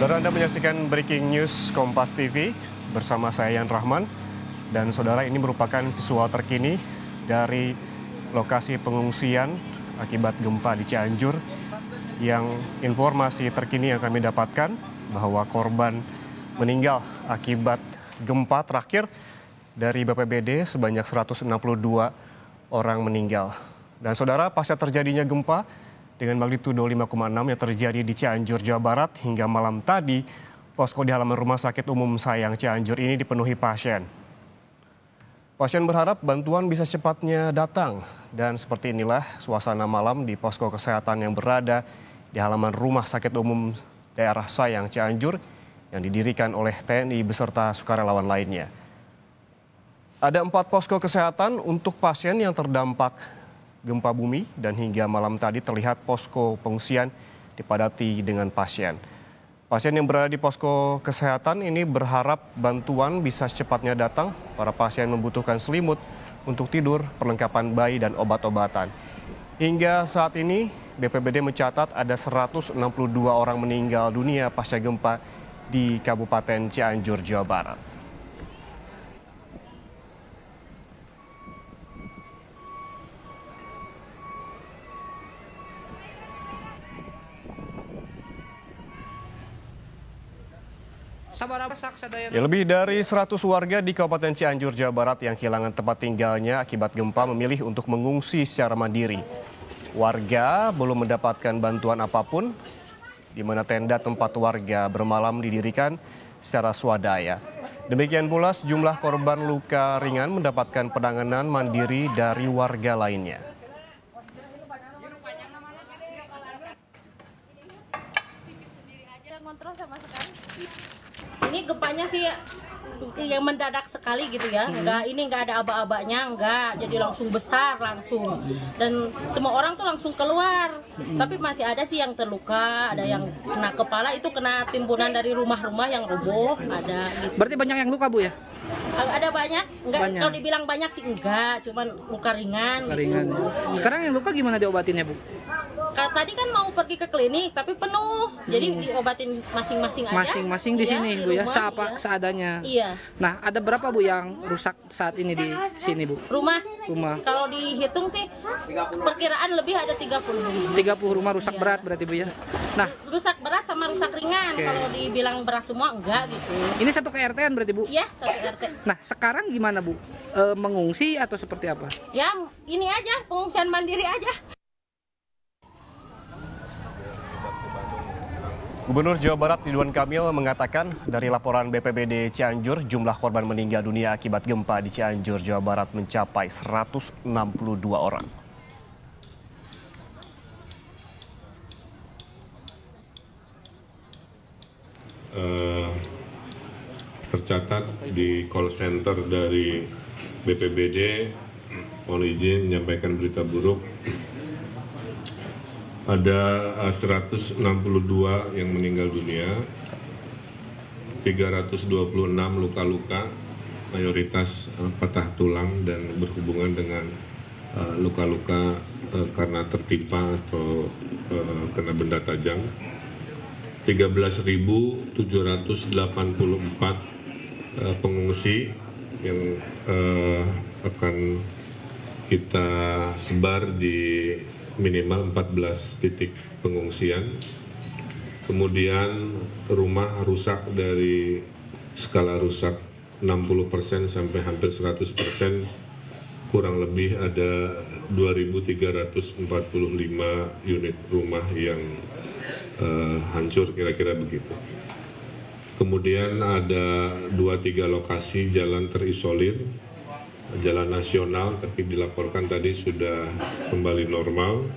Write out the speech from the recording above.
Saudara, Anda menyaksikan Breaking News Kompas TV bersama saya Yan Rahman. Dan saudara, ini merupakan visual terkini dari lokasi pengungsian akibat gempa di Cianjur. Yang informasi terkini yang kami dapatkan bahwa korban meninggal akibat gempa terakhir dari BPBD sebanyak 162 orang meninggal. Dan saudara, pasca terjadinya gempa dengan magnitudo 5,6 yang terjadi di Cianjur, Jawa Barat hingga malam tadi, posko di halaman Rumah Sakit Umum Sayang Cianjur ini dipenuhi pasien. Pasien berharap bantuan bisa cepatnya datang, dan seperti inilah suasana malam di posko kesehatan yang berada di halaman Rumah Sakit Umum Daerah Sayang Cianjur yang didirikan oleh TNI beserta sukarelawan lainnya. Ada 4 posko kesehatan untuk pasien yang terdampak gempa bumi, dan hingga malam tadi terlihat posko pengungsian dipadati dengan pasien. Pasien yang berada di posko kesehatan ini berharap bantuan bisa secepatnya datang. Para pasien membutuhkan selimut untuk tidur, perlengkapan bayi, dan obat-obatan. Hingga saat ini BPBD mencatat ada 162 orang meninggal dunia pasca gempa di Kabupaten Cianjur, Jawa Barat. Ya, lebih dari 100 warga di Kabupaten Cianjur, Jawa Barat yang kehilangan tempat tinggalnya akibat gempa memilih untuk mengungsi secara mandiri. Warga belum mendapatkan bantuan apapun, di mana tenda tempat warga bermalam didirikan secara swadaya. Demikian pula sejumlah korban luka ringan mendapatkan penanganan mandiri dari warga lainnya. Ini gempanya sih yang mendadak sekali gitu ya, nggak ada aba-abanya, jadi langsung besar langsung, dan semua orang tuh langsung keluar. Tapi masih ada sih yang terluka, ada yang kena kepala, itu kena timbunan dari rumah-rumah yang roboh, ada gitu. Berarti banyak yang luka, Bu, ya? Ada banyak, kalau dibilang banyak sih enggak, cuman luka ringan. Ringan. Gitu. Sekarang yang luka gimana diobatinnya, Bu? Tadi kan mau pergi ke klinik tapi penuh, jadi diobatin masing-masing aja. Masing-masing di sini, Bu, ya? Seadanya. Iya. Nah, ada berapa, Bu, yang rusak saat ini di sini, Bu? Rumah. Kalau dihitung sih perkiraan lebih ada 30. 30 rumah rusak berat berarti, Bu, ya? Nah, rusak berat sama rusak ringan. Okay. Kalau dibilang berat semua enggak gitu. Ini satu KRT-an berarti, Bu? Iya, satu RT. Nah, sekarang gimana, Bu? Mengungsi atau seperti apa? Ya, ini aja, pengungsian mandiri aja. Gubernur Jawa Barat Ridwan Kamil mengatakan dari laporan BPBD Cianjur, jumlah korban meninggal dunia akibat gempa di Cianjur, Jawa Barat mencapai 162 orang. Tercatat di call center dari BPBD, mohon izin menyampaikan berita buruk. Ada 162 yang meninggal dunia, 326 luka-luka, mayoritas patah tulang dan berhubungan dengan luka-luka karena tertimpa atau kena benda tajam. 13.784 pengungsi yang akan kita sebar di minimal 14 titik pengungsian. Kemudian rumah rusak dari skala rusak 60% sampai hampir 100%, kurang lebih ada 2.345 unit rumah yang hancur, kira-kira begitu. Kemudian ada 2-3 lokasi jalan terisolir, jalan nasional, tapi dilaporkan tadi sudah kembali normal.